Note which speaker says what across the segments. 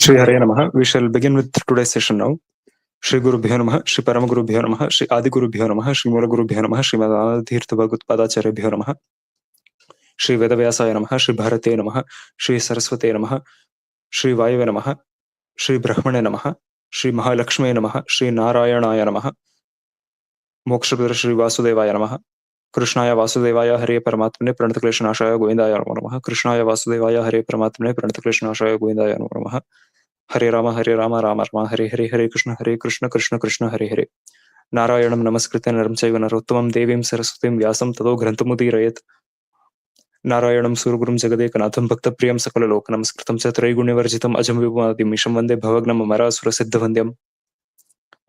Speaker 1: Shri Hare Namaha. We shall begin with today's session now. Shri Guru Bhyo Namaha, Shri Parama Guru Bhyo Namaha, Shri Adi Guru Bhyo Namaha, Shri Mula Guru Bhyo Namaha, Shri Madhirtha Bhagat Padacharya Bhyo Namaha, Shri Vedavyasaya Namaha, Shri Bharate Namaha, Shri Saraswate Namaha, Shri Vayave Namaha, Shri Brahmane Namaha, Shri Mahalakshme Namaha, Shri Narayanaya Namaha, Mokshapura Shri Vasudevaya Namaha, कृष्णाय वासुदेवाय हरे परमात्मने प्रणतक्लेशनाशाय गोविंदाय नमो नमः कृष्णाय वासुदेवाय हरे परमात्मने प्रणतक्लेशनाशाय गोविंदाय नमो नमः हरे राम राम राम हरे हरे हरे कृष्ण कृष्ण कृष्ण हरे हरे नारायणं नमस्कृत्य नरं चैव नरोत्तमं देवीं सरस्वतीं व्यासं ततो ग्रन्थमुदीरयेत् नारायणं सूरगुरुं जगदेकनाथं भक्तप्रियं सकललोकनमस्कृतं च त्रैगुण्यवर्जितम् अजं विभुमादिमीशं वन्दे भवग्नं अमरासुरसिद्धवन्द्यम्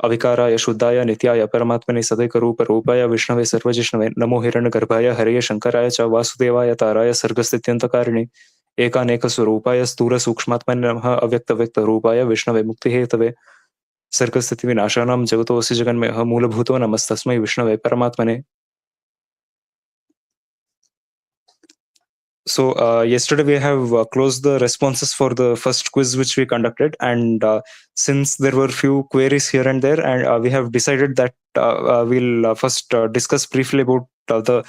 Speaker 1: अविकाराय शुद्धाय नित्याय परमात्मने सदैकरूपरूपाय विष्णवे सर्वजिष्णवे नमो हिरण्यगर्भाय हरये शंकराय च वासुदेवाय ताराय सर्गस्थित्यन्तकारिणे एकानेकस्वरूपाय स्थूलसूक्ष्मात्मने नमः अव्यक्तव्यक्तरूपाय विष्णवे मुक्तिहेतवे सर्गस्थितिविनाशानां जगतोऽसि जगन्मयः मूलभूतो नमस्तस्मै विष्णवे परमात्मने. So yesterday we have closed the responses for the first quiz which we conducted, and since there were few queries here and there, and we have decided that we'll first discuss briefly about the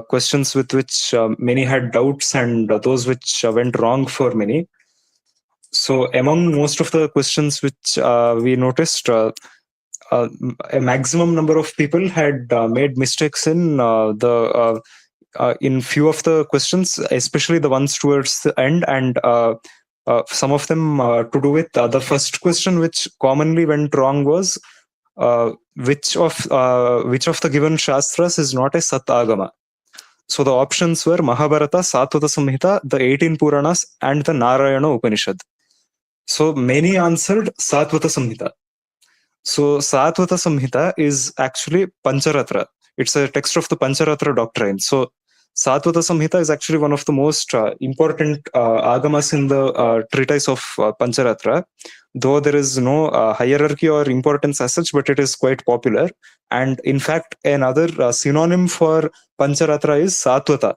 Speaker 1: questions with which many had doubts and those which went wrong for many. So among most of the questions which we noticed, a maximum number of people had made mistakes in in few of the questions, especially the ones towards the end, and some of them to do with the first question, which commonly went wrong was which of the given shastras is not a Sat Agama. So the options were Mahabharata, Satvata Samhita, the 18 Puranas, and the Narayana Upanishad. So many answered Satvata Samhita. So Satvata Samhita is actually Pancharatra. It's a text of the Pancharatra doctrine. So Satvata Samhita is actually one of the most important agamas in the treatise of Pancharatra, though there is no hierarchy or importance as such, but it is quite popular. And in fact, another synonym for Pancharatra is Satvata.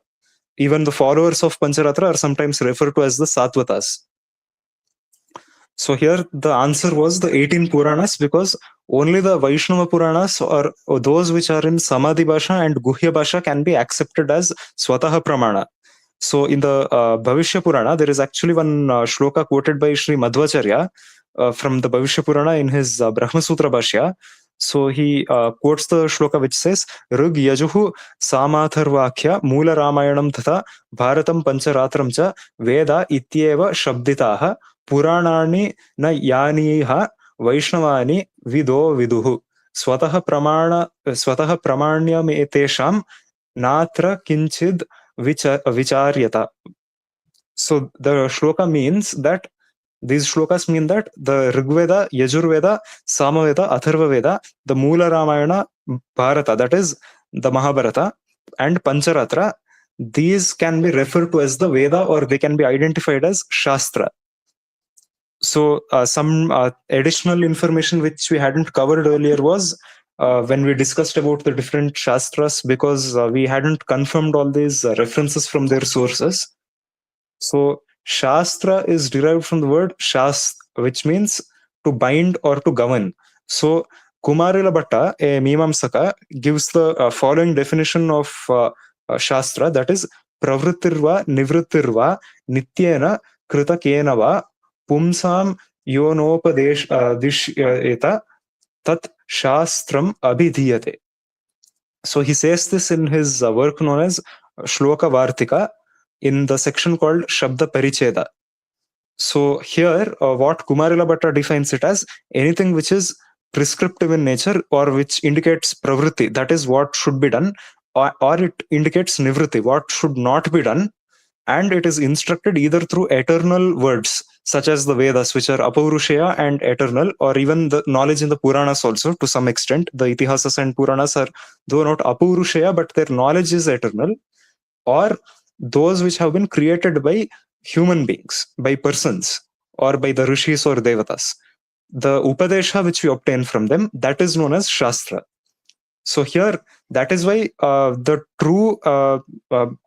Speaker 1: Even the followers of Pancharatra are sometimes referred to as the Satvatas. So here the answer was the 18 Puranas, because only the Vaishnava Puranas or those which are in Samadhi Bhasha and Guhya Bhasha can be accepted as Swataha Pramana. So in the Bhavishya Purana, there is actually one shloka quoted by Sri Madhvacharya from the Bhavishya Purana in his Brahma Sutra Bhashya. So he quotes the shloka which says, Rug Yajuhu Samatharvakhya Mula Ramayanam Tata Bharatam Pancharatram Cha Veda Ityeva Shabditaha Puranani Na Yaniha Vaishnavani Vido Viduhu Swataha Pramanyam Etesham Natra Kinchid Vicharyata. So the shloka means that these shlokas mean that the Rigveda, Yajurveda, Samaveda, Atharvaveda, the Mula Ramayana, Bharata, that is the Mahabharata, and Pancharatra, these can be referred to as the Veda, or they can be identified as Shastra. So some additional information which we hadn't covered earlier was when we discussed about the different Shastras, because we hadn't confirmed all these references from their sources. So Shastra is derived from the word Shast, which means to bind or to govern. So Kumarila Bhatta, a Mimamsaka, gives the following definition of Shastra, that is Pravrittirva Nivrittirva Nityena Kritakenava Pumsam Yonopadesha Tat Shastram Abhidhiyate. So he says this in his work known as Shloka Vartika, in the section called Shabda Paricheda. So here, what Kumarila Bhatta defines it as anything which is prescriptive in nature or which indicates pravritti, that is what should be done, or it indicates nivritti, what should not be done, and it is instructed either through eternal words such as the Vedas, which are Apaurushaya and eternal, or even the knowledge in the Puranas also to some extent. The Itihasas and Puranas are though not Apaurushaya, but their knowledge is eternal, or those which have been created by human beings, by persons, or by the rishis or devatas. The Upadesha which we obtain from them, that is known as Shastra. So here, that is why the true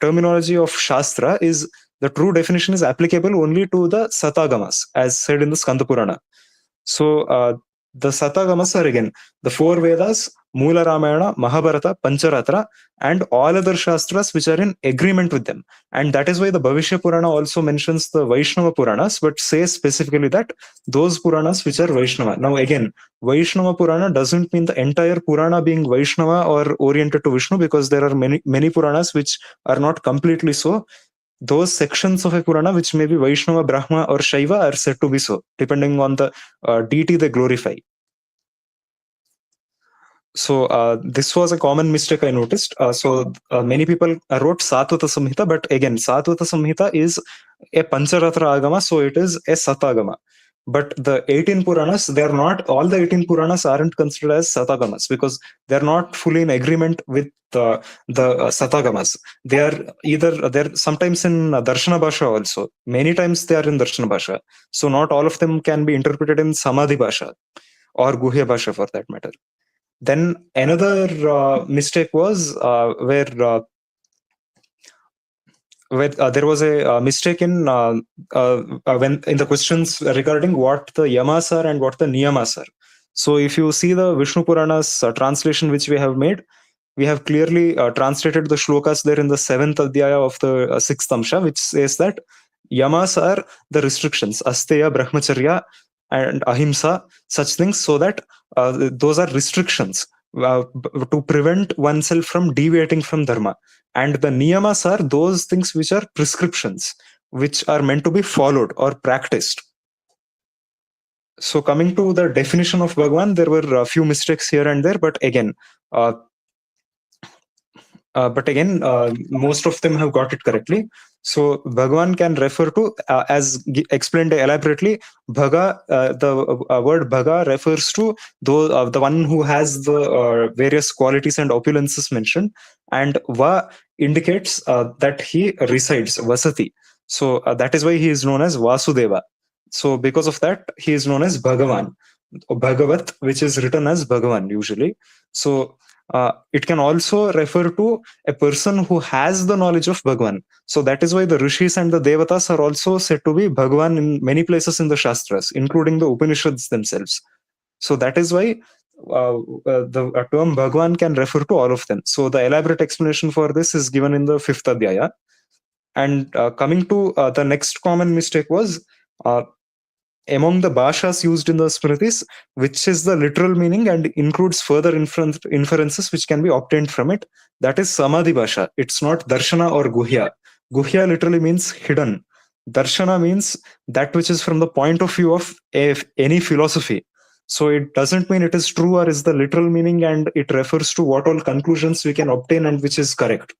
Speaker 1: terminology of Shastra is The true definition is applicable only to the Satagamas, as said in the Skanda Purana. So the Satagamas are again the four Vedas, Mula Ramayana, Mahabharata, Pancharatra, and all other Shastras which are in agreement with them. And that is why the Bhavishya Purana also mentions the Vaishnava Puranas, but says specifically that those Puranas which are Vaishnava. Now, again, Vaishnava Purana doesn't mean the entire Purana being Vaishnava or oriented to Vishnu, because there are many Puranas which are not completely so. Those sections of a Purana which may be Vaishnava, Brahma, or Shaiva are said to be so, depending on the deity they glorify. So this was a common mistake I noticed. Many people wrote Satvata Samhita, but again, Satvata Samhita is a Pancharatra Agama, so it is a Satagama. But the 18 Puranas, they're not, all the 18 Puranas aren't considered as Satagamas because they're not fully in agreement with the Satagamas. They are either, they're sometimes in Darshana Bhasha also. Many times they are in Darshana Bhasha. So not all of them can be interpreted in Samadhi Bhasha or Guhya Bhasha for that matter. Then another mistake was where there was a mistake in when in the questions regarding what the yamas are and what the niyamas are. So if you see the Vishnu Purana's translation which we have made, we have clearly translated the shlokas there in the 7th adhyaya of the 6th amsha, which says that yamas are the restrictions, asteya, brahmacharya, and ahimsa, such things, so that those are restrictions to prevent oneself from deviating from dharma. And the niyamas are those things which are prescriptions, which are meant to be followed or practiced. So coming to the definition of Bhagwan, there were a few mistakes here and there, but again, most of them have got it correctly. So Bhagwan can refer to, as explained elaborately, Bhaga, the word Bhaga refers to the one who has the various qualities and opulences mentioned, and Va indicates that he resides, Vasati. So that is why he is known as Vasudeva. So because of that, he is known as Bhagavan, or Bhagavat, which is written as Bhagavan usually. So it can also refer to a person who has the knowledge of Bhagwan. So that is why the Rishis and the Devatas are also said to be Bhagwan in many places in the Shastras, including the Upanishads themselves. So that is why the term Bhagwan can refer to all of them. So the elaborate explanation for this is given in the 5th Adhyaya. And coming to the next common mistake was among the bhashas used in the Smritis, which is the literal meaning and includes further inferences which can be obtained from it. That is Samadhi Bhasha. It's not Darshana or Guhya. Guhya literally means hidden. Darshana means that which is from the point of view of any philosophy. So it doesn't mean it is true or is the literal meaning, and it refers to what all conclusions we can obtain and which is correct.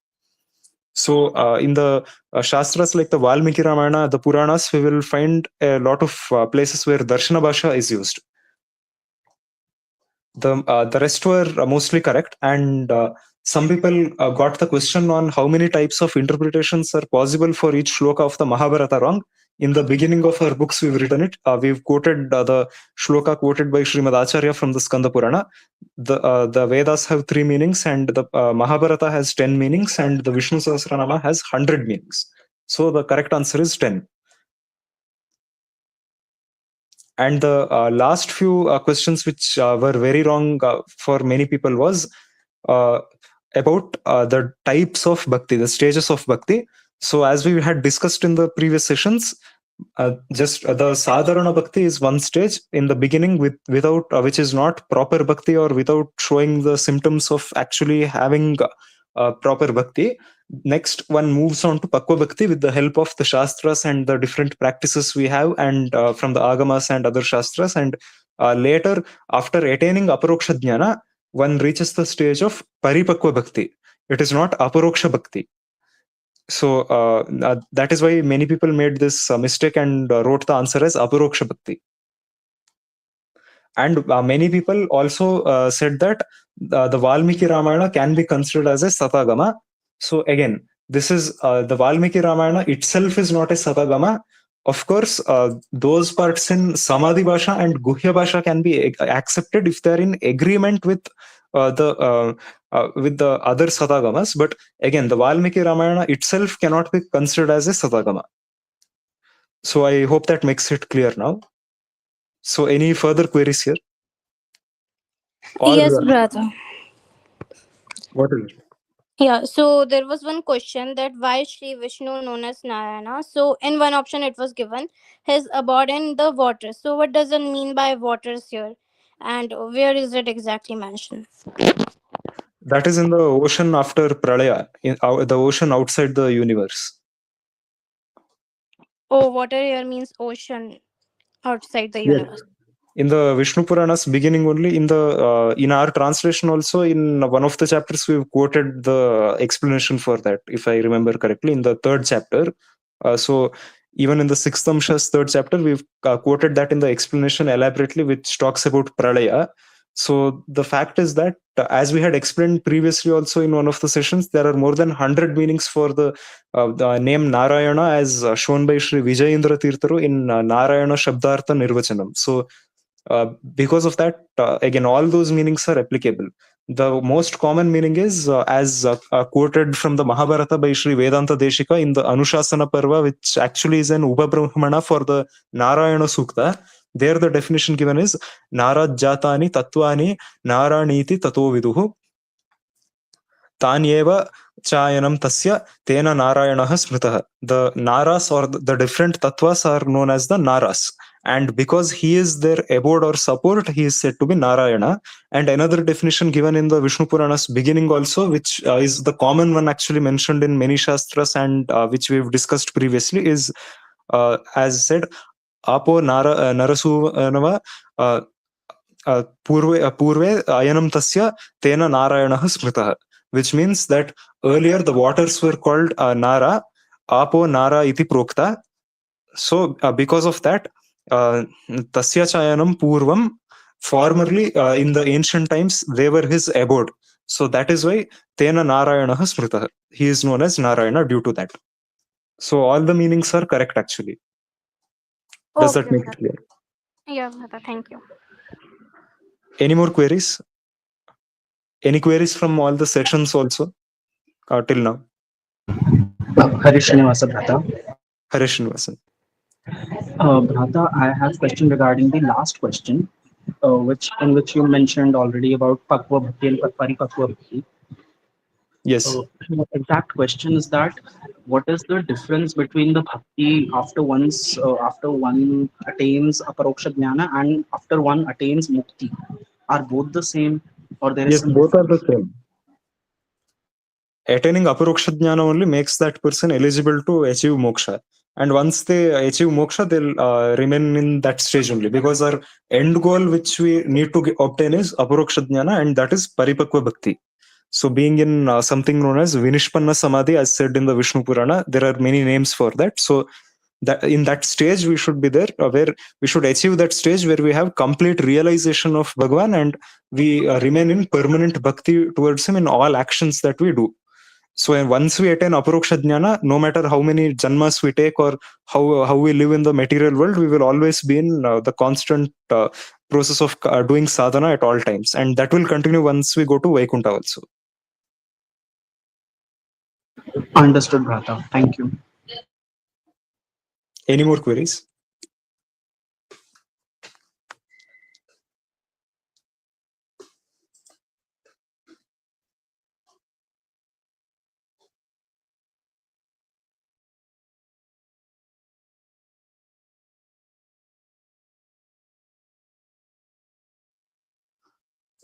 Speaker 1: So in the Shastras like the Valmiki Ramayana, the Puranas, we will find a lot of places where Darshana Bhasha is used. The rest were mostly correct, and some people got the question on how many types of interpretations are possible for each shloka of the Mahabharata wrong. In the beginning of our books, we've written it. We've quoted the shloka quoted by Srimad Acharya from the Skanda Purana. The Vedas have 3 meanings, and the Mahabharata has 10 meanings, and the Vishnu Sahasranama has 100 meanings. So the correct answer is 10. And the last few questions which were very wrong for many people was about the types of bhakti, the stages of bhakti. So as we had discussed in the previous sessions, just the sadharana bhakti is one stage in the beginning without which is not proper bhakti, or without showing the symptoms of actually having proper bhakti. Next one moves on to Pakwa Bhakti with the help of the Shastras and the different practices we have, and from the Agamas and other Shastras. And later, after attaining Aparoksha Jnana, one reaches the stage of Paripakwa Bhakti. It is not Aparoksha Bhakti. So that is why many people made this mistake and wrote the answer as Aparoksha Bhakti. And many people also said that the Valmiki Ramayana can be considered as a Satagama. So again, this is the Valmiki Ramayana itself is not a Satagama. Of course, those parts in Samadhi Bhasha and Guhya Bhasha can be accepted if they are in agreement with the with the other Satagamas, but again, the Valmiki Ramayana itself cannot be considered as a Satagama. So I hope that makes it clear now. So any further queries here? Or
Speaker 2: Yes, brother.
Speaker 1: what is it?
Speaker 2: Yeah, so there was one question that why Sri Vishnu known as Narayana. So in one option it was given his abode in the water. So what does it mean by waters here? And where is it exactly mentioned?
Speaker 1: That is in the ocean after Pralaya, the ocean outside the universe.
Speaker 2: Oh, water here means ocean outside the
Speaker 1: Yes.
Speaker 2: universe.
Speaker 1: In the Vishnu Puranas beginning only, in our translation also, in one of the chapters we've quoted the explanation for that, if I remember correctly, in the third chapter. So even in the sixth Amsha's third chapter, we've quoted that in the explanation elaborately, which talks about Pralaya. So the fact is that, as we had explained previously also in one of the sessions, there are more than 100 meanings for the name Narayana, as shown by Sri Vijayendra Tirtharu in Narayana Shabdartha Nirvachanam. So because of that, again, all those meanings are applicable. The most common meaning is, as quoted from the Mahabharata by Sri Vedanta Deshika in the Anushasana Parva, which actually is an Upabrahmana for the Narayana Sukta. There, the definition given is Narajjatani Tattvani Naraniti Tato Viduhu Tanyeva Chayanam Tasya Tena Narayana Smritaha. The Naras, or the different tattvas, are known as the Naras. And because he is their abode or support, he is said to be Narayana. And another definition given in the Vishnu Puranas beginning also, which is the common one actually mentioned in many Shastras and which we've discussed previously, is as said, Apo Narasu Purve Ayanam Tasya Tena Narayana Smritaha, which means that earlier the waters were called Nara, Apo Nara iti Prokta. So, because of that, Tasya Chayanam Purvam, formerly in the ancient times, they were his abode. So, that is why Tena Narayana Smritaha. He is known as Narayana due to that. So, all the meanings are correct actually. Does that
Speaker 2: Okay,
Speaker 1: make it
Speaker 2: brother.
Speaker 1: clear?
Speaker 2: Yeah, brother. Thank you.
Speaker 1: Any more queries? Any queries from all the sessions also till now?
Speaker 3: Harish Srinivasa Bhrata.
Speaker 1: Harish Srinivasan.
Speaker 3: Bhrata, I have question regarding the last question, which you mentioned already about Pakwa Bhakti and Paripakwa Bhakti.
Speaker 1: Yes.
Speaker 3: The exact question is that what is the difference between the bhakti after one attains aparoksha jnana and after one attains mukti? Are both the same, or there is
Speaker 1: Yes,
Speaker 3: some
Speaker 1: both are the
Speaker 3: difference?
Speaker 1: same. Attaining aparoksha jnana only makes that person eligible to achieve moksha. And once they achieve moksha, they'll remain in that stage only, because our end goal which we need to obtain is aparoksha jnana, and that is paripakva bhakti. So being in something known as Vinishpanna Samadhi, as said in the Vishnu Purana, there are many names for that. So that in that stage we should be there, where we should achieve that stage where we have complete realization of Bhagavan, and we remain in permanent bhakti towards him in all actions that we do. So once we attain aparoksha jnana, no matter how many janmas we take or how we live in the material world, we will always be in the constant process of doing sadhana at all times, and that will continue once we go to Vaikuntha also.
Speaker 3: Understood, Bhrata. Thank you.
Speaker 1: Any more queries?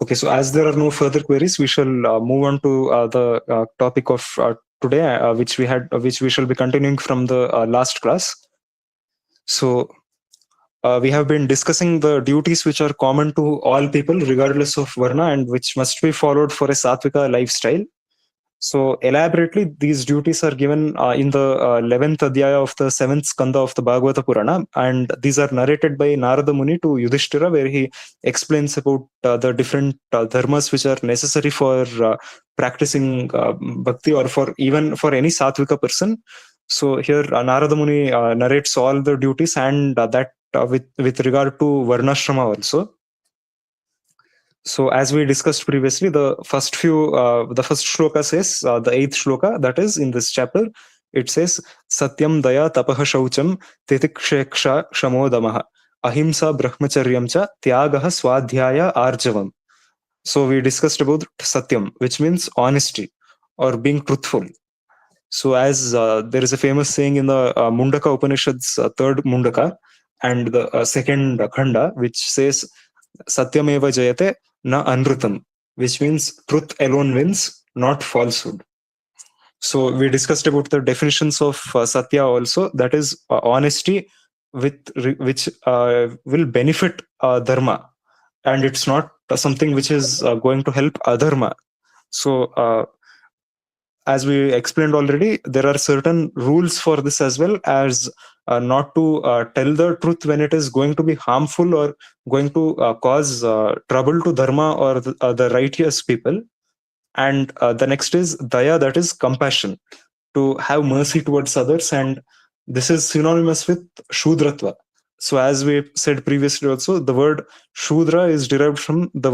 Speaker 1: Okay, so as there are no further queries, we shall move on to the topic of today, which we shall be continuing from the last class. So we have been discussing the duties which are common to all people, regardless of varna, and which must be followed for a sattvika lifestyle. So elaborately, these duties are given in the 11th adhyaya of the 7th skanda of the Bhagavata Purana, and these are narrated by Narada Muni to Yudhishthira, where he explains about the different dharmas which are necessary for practicing bhakti, or for even for any sattvika person. So here Narada Muni narrates all the duties, and that with regard to varnashrama also. So as we discussed previously, the first shloka says, the eighth shloka that is in this chapter, it says, Satyam daya tapaha shaucham titiksheksha shamodamaha ahimsa brahmacharyam cha tyagaha swadhyaya arjavam. So we discussed about Satyam, which means honesty or being truthful. So as there is a famous saying in the Mundaka Upanishad's third Mundaka and the second Khanda, which says, Satyameva jayate na anrutam, which means truth alone wins, not falsehood. So we discussed about the definitions of Satya also, that is honesty which will benefit dharma, and it's not something which is going to help adharma. So as we explained already, there are certain rules for this as well, as not to tell the truth when it is going to be harmful or going to cause trouble to dharma or the righteous people. And the next is daya, that is compassion, to have mercy towards others, and this is synonymous with shudratva. So as we said previously also, the word shudra is derived from the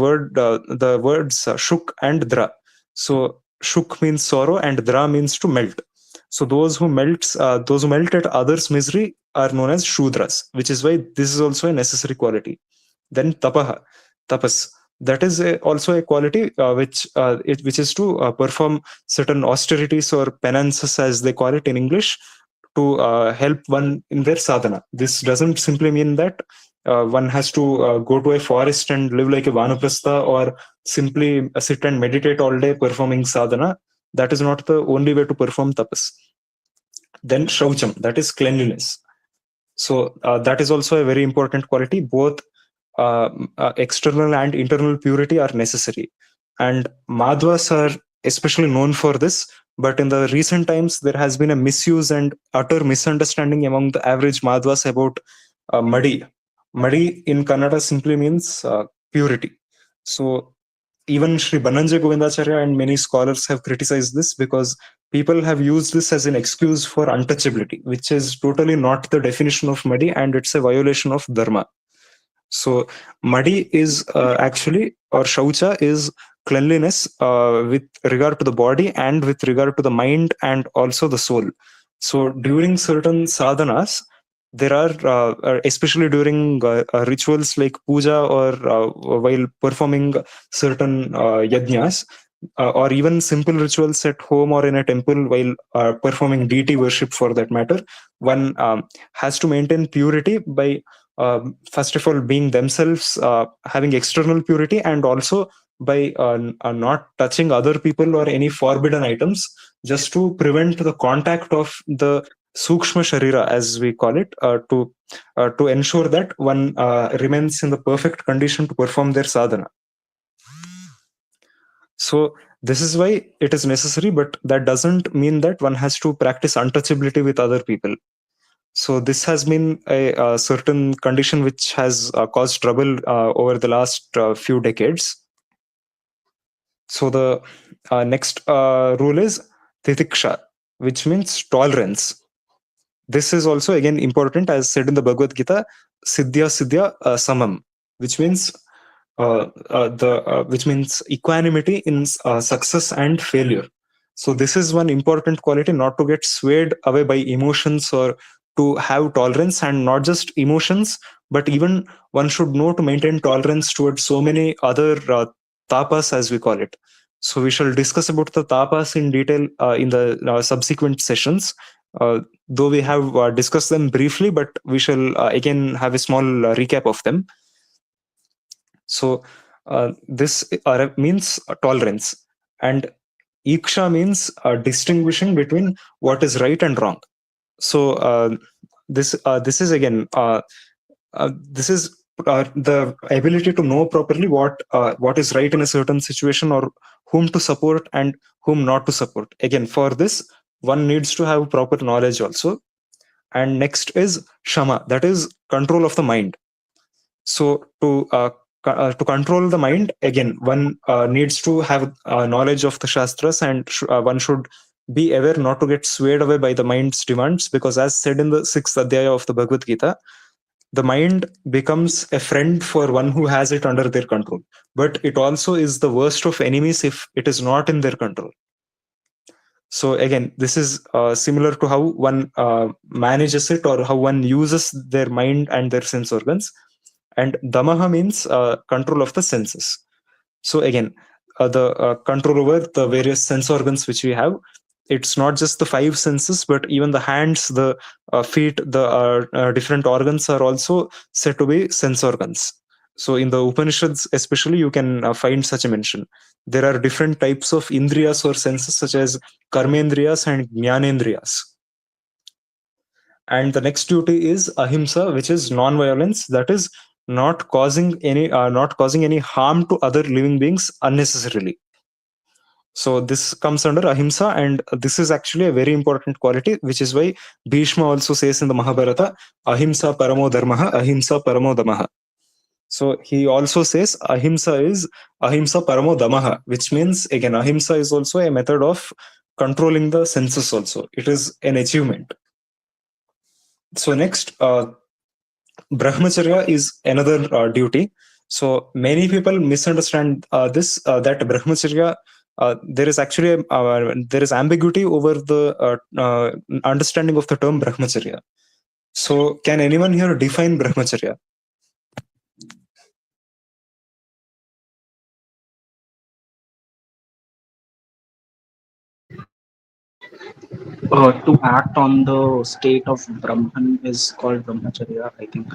Speaker 1: words shuk and dra. So shuk means sorrow and dra means to melt. So those who melt at others' misery are known as shudras, which is why this is also a necessary quality. Then tapaha, tapas, that is also a quality which is to perform certain austerities or penances, as they call it in English, to help one in their sadhana. This doesn't simply mean that one has to go to a forest and live like a vanaprastha, or simply sit and meditate all day performing sadhana. That is not the only way to perform tapas. Then shaucham, that is cleanliness. So that is also a very important quality. Both external and internal purity are necessary. And Madhvas are especially known for this, but in the recent times, there has been a misuse and utter misunderstanding among the average Madhvas about Madi. Madi in Kannada simply means purity. So even Sri Bananja Govindacharya and many scholars have criticized this, because people have used this as an excuse for untouchability, which is totally not the definition of Madi, and it's a violation of Dharma. So Madi is actually, or Shaucha is cleanliness with regard to the body and with regard to the mind and also the soul. So during certain sadhanas, there are, especially during rituals like puja, or while performing certain yajnas, or even simple rituals at home or in a temple while performing deity worship for that matter, one has to maintain purity by first of all being themselves having external purity, and also by not touching other people or any forbidden items, just to prevent the contact of the sukshma sharira, as we call it, to ensure that one remains in the perfect condition to perform their sadhana. So this is why it is necessary, but that doesn't mean that one has to practice untouchability with other people. So this has been a certain condition which has caused trouble over the last few decades. So the next rule is titiksha, which means tolerance. This is also again important, as said in the Bhagavad Gita, siddhya samam, which means which means equanimity in success and failure. So this is one important quality, not to get swayed away by emotions, or to have tolerance, and not just emotions, but even one should know to maintain tolerance towards so many other tapas, as we call it. So we shall discuss about the tapas in detail in the subsequent sessions. Though we have discussed them briefly, but we shall again have a small recap of them. So this means tolerance, and iksha means distinguishing between what is right and wrong. So this is again this is the ability to know properly what is right in a certain situation, or whom to support and whom not to support. Again, for this one needs to have proper knowledge also. And next is shama, that is control of the mind. So to control the mind, again, one needs to have knowledge of the shastras, and one should be aware not to get swayed away by the mind's demands, because as said in the 6th adhyaya of the Bhagavad Gita, the mind becomes a friend for one who has it under their control, but it also is the worst of enemies if it is not in their control. So again, this is similar to how one manages it, or how one uses their mind and their sense organs. And damaha means control of the senses. So again, the control over the various sense organs which we have, it's not just the five senses, but even the hands, the feet, the different organs are also said to be sense organs. So in the Upanishads especially, you can find such a mention. There are different types of indriyas or senses, such as karmendriyas and jnanendriyas. And the next duty is ahimsa, which is non-violence, that is not causing any harm to other living beings unnecessarily. So this comes under ahimsa, and this is actually a very important quality, which is why Bhishma also says in the Mahabharata, ahimsa paramo dharmaha, ahimsa paramo damaha. So he also says ahimsa is ahimsa paramo damaha, which means again ahimsa is also a method of controlling the senses also. It is an achievement. So next, brahmacharya is another duty. So many people misunderstand this, that brahmacharya, there is actually there is ambiguity over the understanding of the term brahmacharya. So can anyone here define brahmacharya?
Speaker 3: To act on the state of Brahman is called brahmacharya, I think.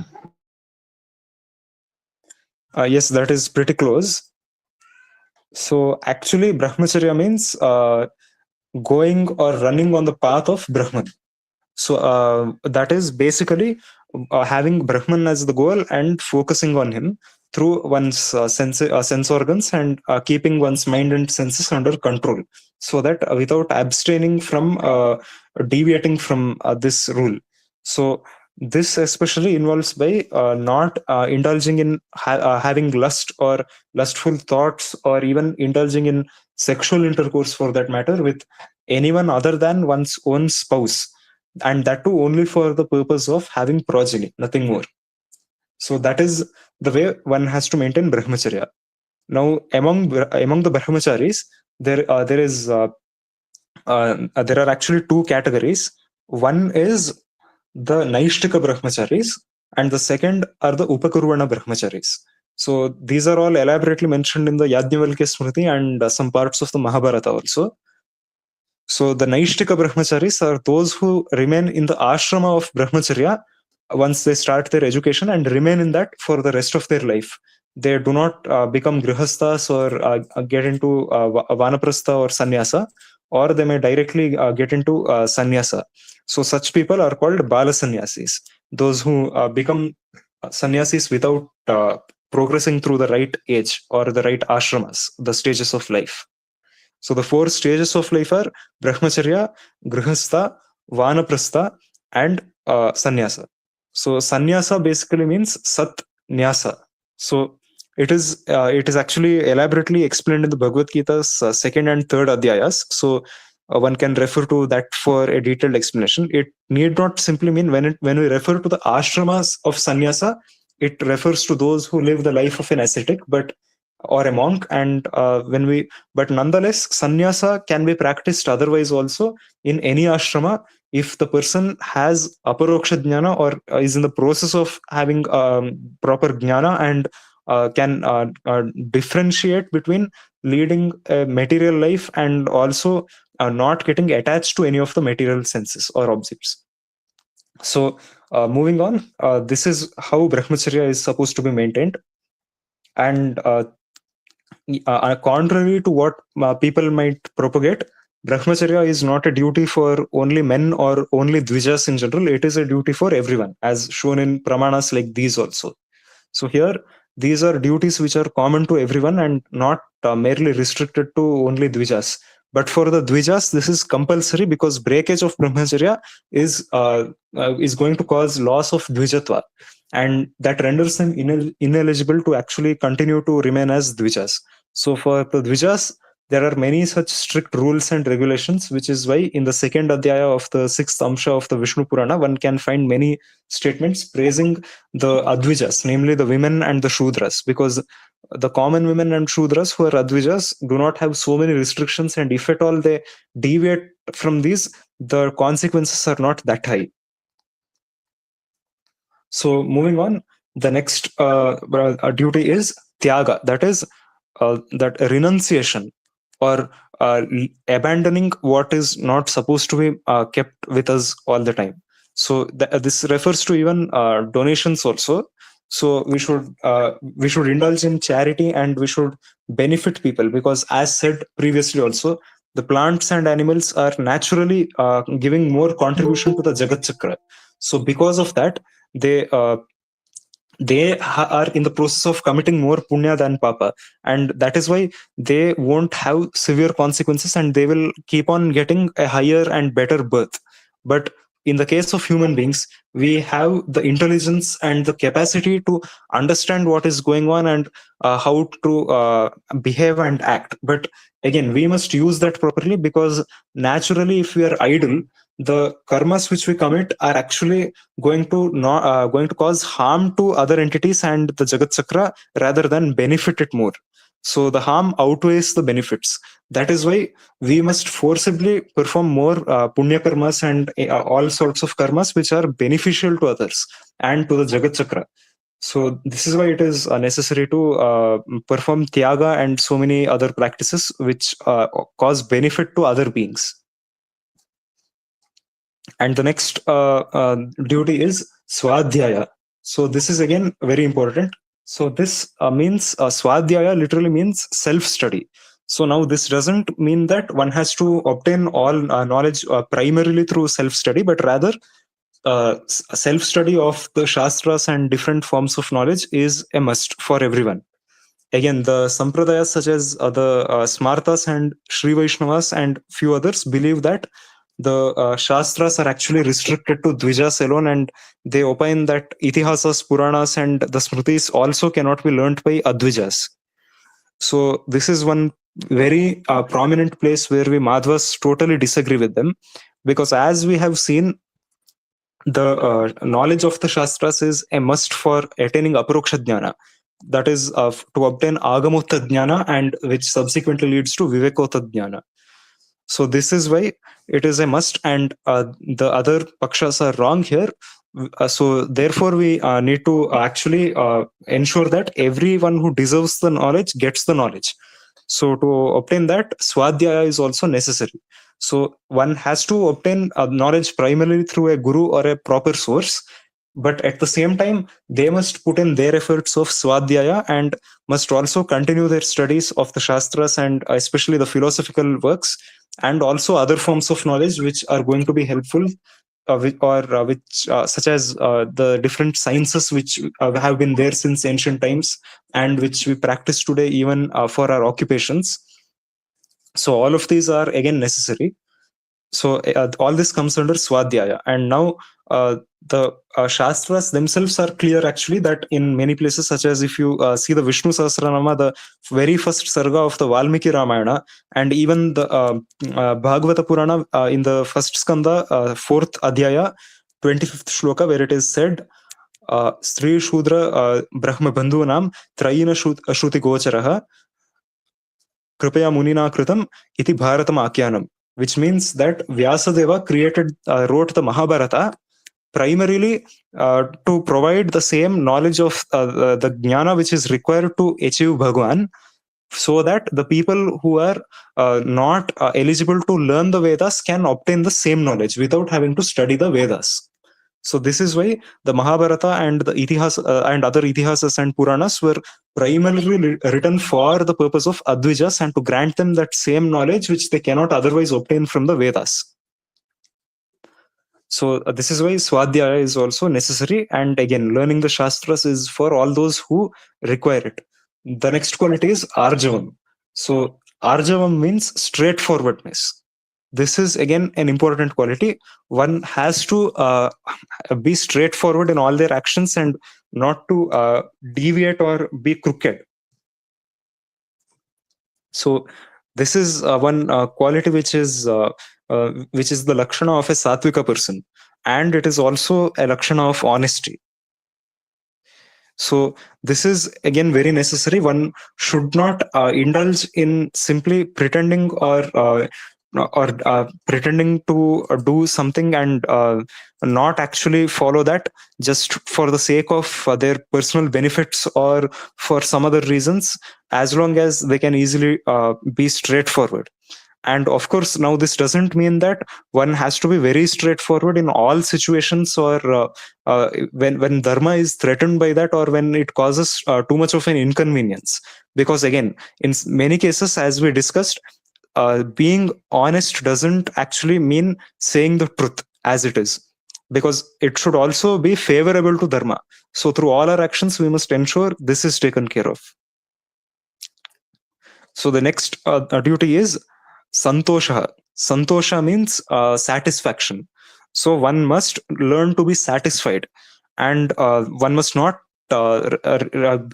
Speaker 1: Yes, that is pretty close. So actually, brahmacharya means going or running on the path of Brahman. So that is basically having Brahman as the goal and focusing on him through one's sense organs, and keeping one's mind and senses under control, so that without abstaining from deviating from this rule. So this especially involves by not indulging in having lust or lustful thoughts, or even indulging in sexual intercourse for that matter with anyone other than one's own spouse, and that too only for the purpose of having progeny, nothing more. So that is the way one has to maintain brahmacharya. Now among the brahmacharis, there are actually two categories. One is the Naishtika brahmacharis, and the second are the Upakurvana brahmacharis. So these are all elaborately mentioned in the Yajnavalkya Smriti and some parts of the Mahabharata also. So the Naishtika brahmacharis are those who remain in the ashrama of brahmacharya once they start their education, and remain in that for the rest of their life. They do not become grihasthas or get into vanaprastha or sannyasa, or they may directly get into sannyasa. So such people are called bala sannyasis, those who become sannyasis without progressing through the right age or the right ashramas, the stages of life. So the four stages of life are brahmacharya, grihastha, vanaprastha, and sannyasa. So sannyasa basically means sat nyasa. So it is actually elaborately explained in the Bhagavad Gita's second and third adhyayas. So one can refer to that for a detailed explanation. It need not simply mean, when we refer to the ashramas of sannyasa, it refers to those who live the life of an ascetic, or a monk. And but nonetheless, sannyasa can be practiced otherwise also in any ashrama, if the person has aparoksha jnana, or is in the process of having proper jnana, and can differentiate between leading a material life and also not getting attached to any of the material senses or objects. So moving on, this is how brahmacharya is supposed to be maintained. And contrary to what people might propagate, brahmacharya is not a duty for only men or only dvijas in general. It is a duty for everyone, as shown in pramanas like these also. So here, these are duties which are common to everyone and not merely restricted to only dvijas. But for the dvijas, this is compulsory, because breakage of brahmacharya is going to cause loss of dvijatva, and that renders them ineligible to actually continue to remain as dvijas. So for the dvijas, there are many such strict rules and regulations, which is why in the second adhyaya of the sixth amsha of the Vishnu Purana, one can find many statements praising the Advijas, namely the women and the Shudras, because the common women and Shudras who are Advijas do not have so many restrictions, and if at all they deviate from these, the consequences are not that high. So moving on, the next duty is tyaga, that is that renunciation or abandoning what is not supposed to be kept with us all the time. So this refers to even donations also. So we should indulge in charity and we should benefit people, because as said previously also, the plants and animals are naturally giving more contribution to the Jagat Chakra. So because of that, they are in the process of committing more punya than papa, and that is why they won't have severe consequences and they will keep on getting a higher and better birth. But in the case of human beings, we have the intelligence and the capacity to understand what is going on and how to behave and act. But again, we must use that properly, because naturally if we are idle, the karmas which we commit are actually going to cause harm to other entities and the Jagat Chakra rather than benefit it more. So the harm outweighs the benefits. That is why we must forcibly perform more punya karmas and all sorts of karmas which are beneficial to others and to the Jagat Chakra. So this is why it is necessary to perform tyaga and so many other practices which cause benefit to other beings. And the next duty is swadhyaya. So this is again very important. So this means swadhyaya literally means self-study. So now this doesn't mean that one has to obtain all knowledge primarily through self-study, but rather self-study of the shastras and different forms of knowledge is a must for everyone. Again, the sampradayas such as the Smartas and Sri Vaishnavas and few others believe that the shastras are actually restricted to Dvijas alone, and they opine that Itihasas, Puranas, and the Smritis also cannot be learnt by Advijas. So this is one very prominent place where we Madhvas totally disagree with them, because as we have seen, the knowledge of the Shastras is a must for attaining Aparoksha Jnana. That is to obtain Agamotta Jnana, and which subsequently leads to Vivekotta Jnana. So this is why it is a must, and the other pakshas are wrong here. So therefore we need to actually ensure that everyone who deserves the knowledge gets the knowledge. So to obtain that, swadhyaya is also necessary. So one has to obtain knowledge primarily through a guru or a proper source, but at the same time they must put in their efforts of swadhyaya and must also continue their studies of the shastras and especially the philosophical works, and also other forms of knowledge which are going to be helpful, which such as the different sciences which have been there since ancient times and which we practice today even for our occupations. So all of these are again necessary. So all this comes under swadhyaya. And now the shastras themselves are clear actually, that in many places, such as if you see the Vishnu Sahasranama, the very first sarga of the Valmiki Ramayana, and even the Bhagavata Purana in the first skanda, fourth adhyaya, 25th shloka, where it is said, Sri Shudra Brahma Bandhunam Trayina Shruti Gocharaha Kripaya Munina Kritam Iti Bharatam Akyanam, which means that Vyasadeva wrote the Mahabharata primarily to provide the same knowledge of the jnana which is required to achieve Bhagwan, so that the people who are not eligible to learn the Vedas can obtain the same knowledge without having to study the Vedas. So this is why the Mahabharata and the Itihas and other Itihasas and Puranas were primarily written for the purpose of Advijas and to grant them that same knowledge which they cannot otherwise obtain from the Vedas. So this is why Swadhyaya is also necessary, and again learning the Shastras is for all those who require it. The next quality is Arjavam. So Arjavam means straightforwardness. This is again an important quality. One has to be straightforward in all their actions and not to deviate or be crooked. So This is one quality which is the lakshana of a satvika person, and it is also a lakshana of honesty. So this is again very necessary. One should not indulge in simply pretending or pretending to do something and not actually follow that just for the sake of their personal benefits or for some other reasons, as long as they can easily be straightforward. And of course, now this doesn't mean that one has to be very straightforward in all situations, or when dharma is threatened by that, or when it causes too much of an inconvenience. Because again, in many cases, as we discussed, being honest doesn't actually mean saying the truth as it is, because it should also be favorable to dharma. So through all our actions, we must ensure this is taken care of. So the next duty is santosha. Santosha means satisfaction. So one must learn to be satisfied, and one must not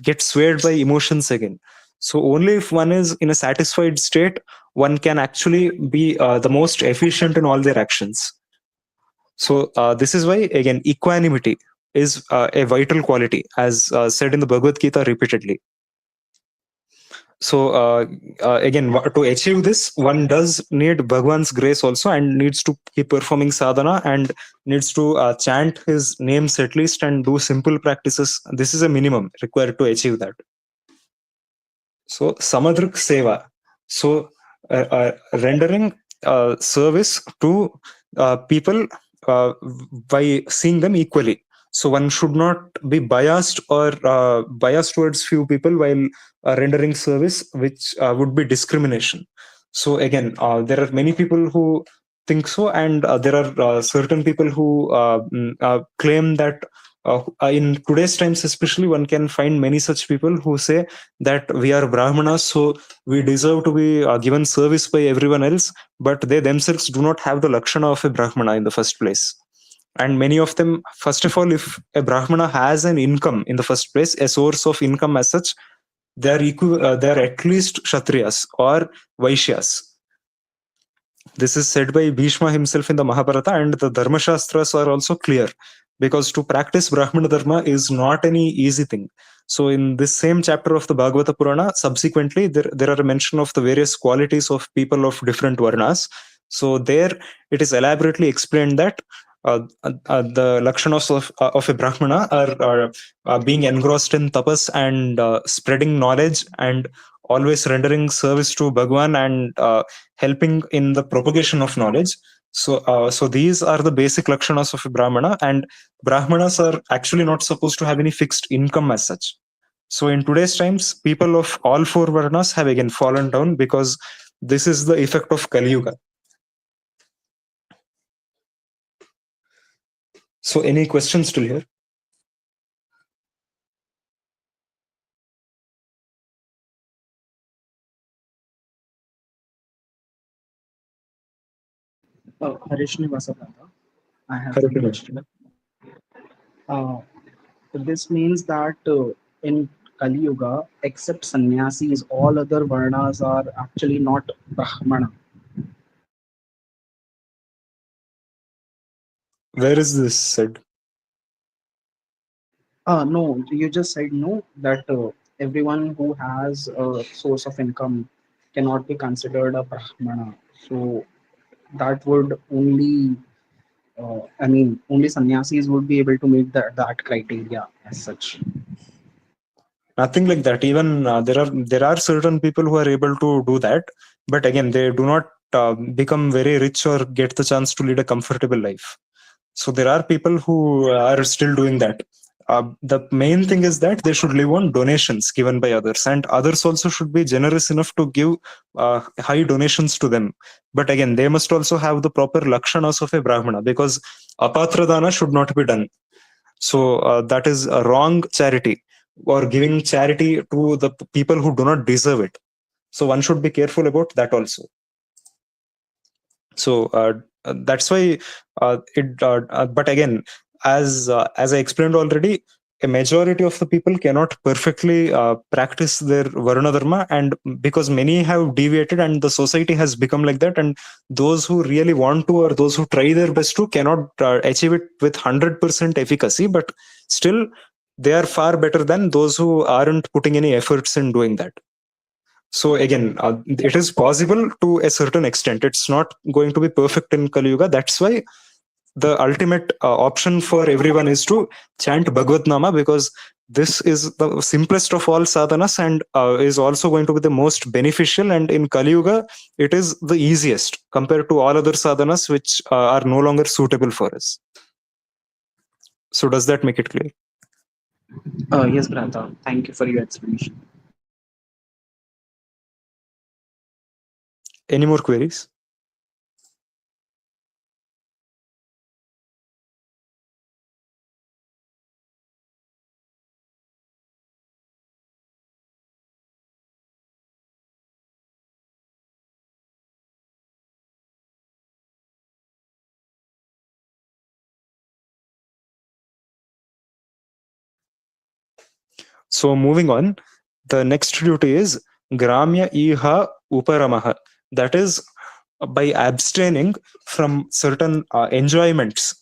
Speaker 1: get swayed by emotions again. So only if one is in a satisfied state, one can actually be the most efficient in all their actions. So this is why again equanimity is a vital quality, as said in the Bhagavad Gita repeatedly. So again, to achieve this, one does need Bhagwan's grace also, and needs to keep performing sadhana, and needs to chant his names at least, and do simple practices. This is a minimum required to achieve that. So samadrik seva. So rendering service to people by seeing them equally. So one should not be biased or biased towards few people while rendering service, which would be discrimination. So again, there are many people who think so, and there are certain people who claim that in today's times especially, one can find many such people who say that we are brahmanas, so we deserve to be given service by everyone else, but they themselves do not have the lakshana of a brahmana in the first place. And many of them, first of all, if a brahmana has an income in the first place, a source of income as such, they are at least kshatriyas or vaishyas. This is said by Bhishma himself in the Mahabharata, and the Dharma Shastras are also clear, because to practice Brahmana Dharma is not any easy thing. So in this same chapter of the Bhagavata Purana, subsequently, there are a mention of the various qualities of people of different varnas. So there it is elaborately explained that the lakshanas of a Brahmana are being engrossed in tapas, and spreading knowledge, and always rendering service to Bhagwan, and helping in the propagation of knowledge. So these are the basic lakshanas of a Brahmana, and Brahmanas are actually not supposed to have any fixed income as such. So in today's times, people of all four varnas have again fallen down, because this is the effect of Kali Yuga. So any questions still here?
Speaker 3: Harishni Vasapata, I have
Speaker 1: Hare
Speaker 3: one
Speaker 1: Krishna.
Speaker 3: question. Uh, this means that in Kali Yuga, except sannyasis, all other varnas are actually not Brahmana.
Speaker 1: Where is this said?
Speaker 3: No, you just said no, that everyone who has a source of income cannot be considered a Brahmana. So that would only, I mean, only sannyasis would be able to meet that criteria as such.
Speaker 1: Nothing like that. Even there are certain people who are able to do that, but again, they do not become very rich or get the chance to lead a comfortable life. So there are people who are still doing that. The main thing is that they should live on donations given by others, and others also should be generous enough to give high donations to them. But again, they must also have the proper lakshanas of a brahmana, because apatradana should not be done. So that is a wrong charity, or giving charity to the people who do not deserve it. So one should be careful about that also. So that's why but again, as I explained already, a majority of the people cannot perfectly practice their Varuna Dharma, and because many have deviated and the society has become like that, and those who really want to or those who try their best to cannot achieve it with 100% efficacy, but still they are far better than those who aren't putting any efforts in doing that. So again, it is possible to a certain extent. It's not going to be perfect in Kali Yuga. That's why the ultimate option for everyone is to chant Bhagavad Nama, because this is the simplest of all sadhanas and is also going to be the most beneficial. And in Kali Yuga, it is the easiest compared to all other sadhanas which are no longer suitable for us. So does that make it clear?
Speaker 3: Yes, Bhrata. Thank you for your explanation.
Speaker 1: Any more queries? So moving on, the next duty is Gramya Iha Uparamaha. That is by abstaining from certain enjoyments.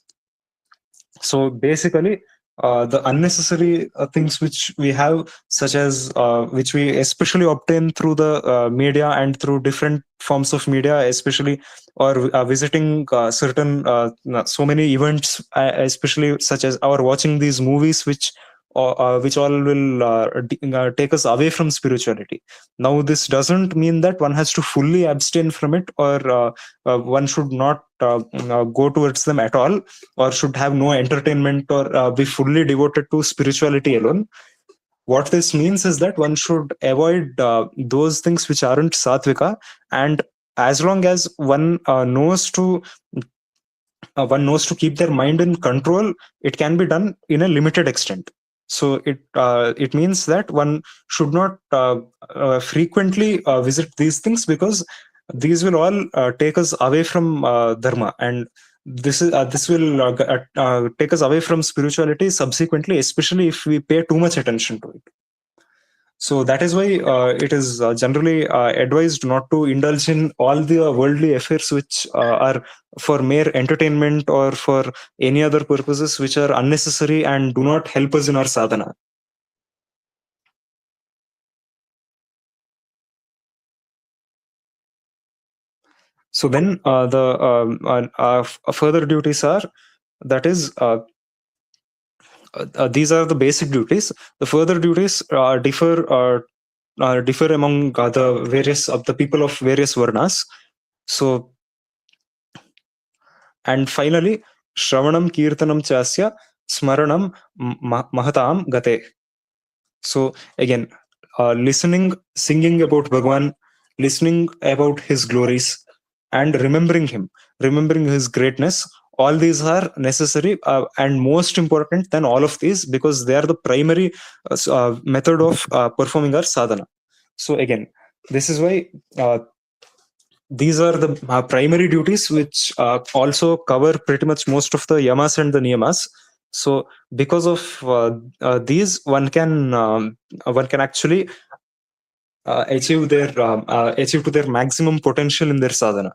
Speaker 1: So basically, the unnecessary things which we have, such as which we especially obtain through the media and through different forms of media, especially, or visiting certain so many events, especially such as our watching these movies, which all will take us away from spirituality. Now, this doesn't mean that one has to fully abstain from it, or one should not go towards them at all, or should have no entertainment, or be fully devoted to spirituality alone. What this means is that one should avoid those things which aren't sattvika, and as long as one knows to keep their mind in control, it can be done in a limited extent. So it means that one should not frequently visit these things, because these will all take us away from dharma, and this will take us away from spirituality subsequently, especially if we pay too much attention to it. So that is why it is generally advised not to indulge in all the worldly affairs which are for mere entertainment or for any other purposes which are unnecessary and do not help us in our sadhana. So then further duties are, that is, these are the basic duties. The further duties differ among the various of the people of various varnas. So, and finally, Shravanam Kirtanam Chasya Smaranam Mahatam Gate. So again, listening, singing about Bhagwan, listening about his glories, and remembering him, remembering his greatness, all these are necessary and most important than all of these, because they are the primary method of performing our sadhana. So again, this is why these are the primary duties which also cover pretty much most of the yamas and the niyamas. So because of these, one can actually achieve to their maximum potential in their sadhana.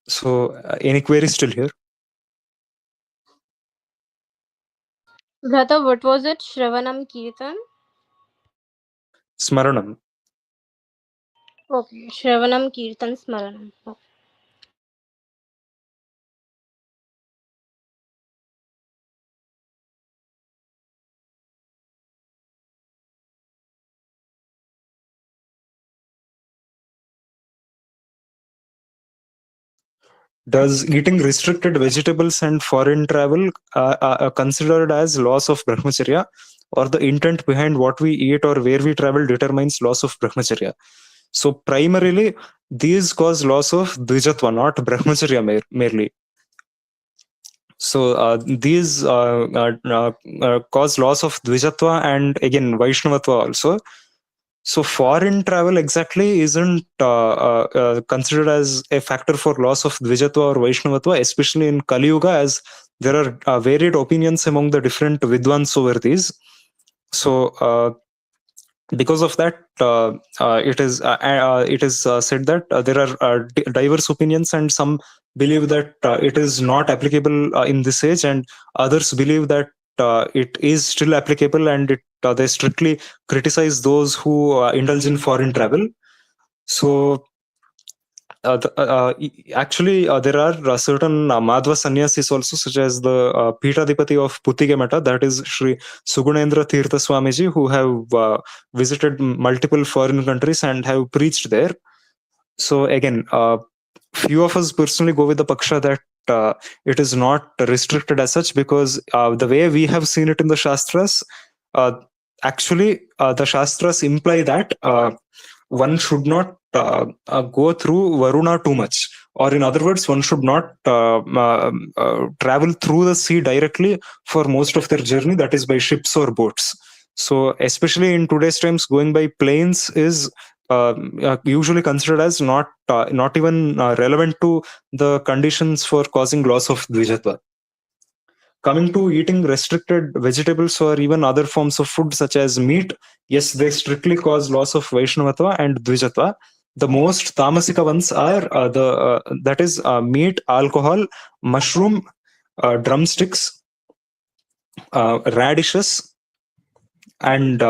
Speaker 1: So any queries still here?
Speaker 2: Bhrata, what was it? Shravanam Kirtan?
Speaker 1: Smaranam.
Speaker 2: Okay, Shravanam Kirtan Smaranam. Okay.
Speaker 1: Does eating restricted vegetables and foreign travel considered as loss of brahmacharya, or the intent behind what we eat or where we travel determines loss of brahmacharya? So primarily, these cause loss of dvijatva, not brahmacharya merely. So these cause loss of dvijatva and again Vaishnavatva also. So foreign travel exactly isn't considered as a factor for loss of dvijatva or Vaishnavatva, especially in Kali Yuga, as there are varied opinions among the different vidwans over these. So because of that, it is said that there are diverse opinions, and some believe that it is not applicable in this age, and others believe that it is still applicable, and they strictly criticize those who indulge in foreign travel. So actually, there are certain Madhva sannyasis also, such as the Peethadipati of Puttigemata, that is Sri Sugunendra Tirtha Swamiji, who have visited multiple foreign countries and have preached there. So again, few of us personally go with the paksha that it is not restricted as such, because the way we have seen it in the Shastras, uh, actually, the Shastras imply that one should not go through Varuna too much. Or, in other words, one should not travel through the sea directly for most of their journey, that is by ships or boats. So, especially in today's times, going by planes is usually considered as not even relevant to the conditions for causing loss of dvijatva. Coming to eating restricted vegetables or even other forms of food such as meat, yes, they strictly cause loss of Vaishnavatva and Dvijatva. The most tamasika ones are that is meat, alcohol, mushroom, drumsticks, radishes, and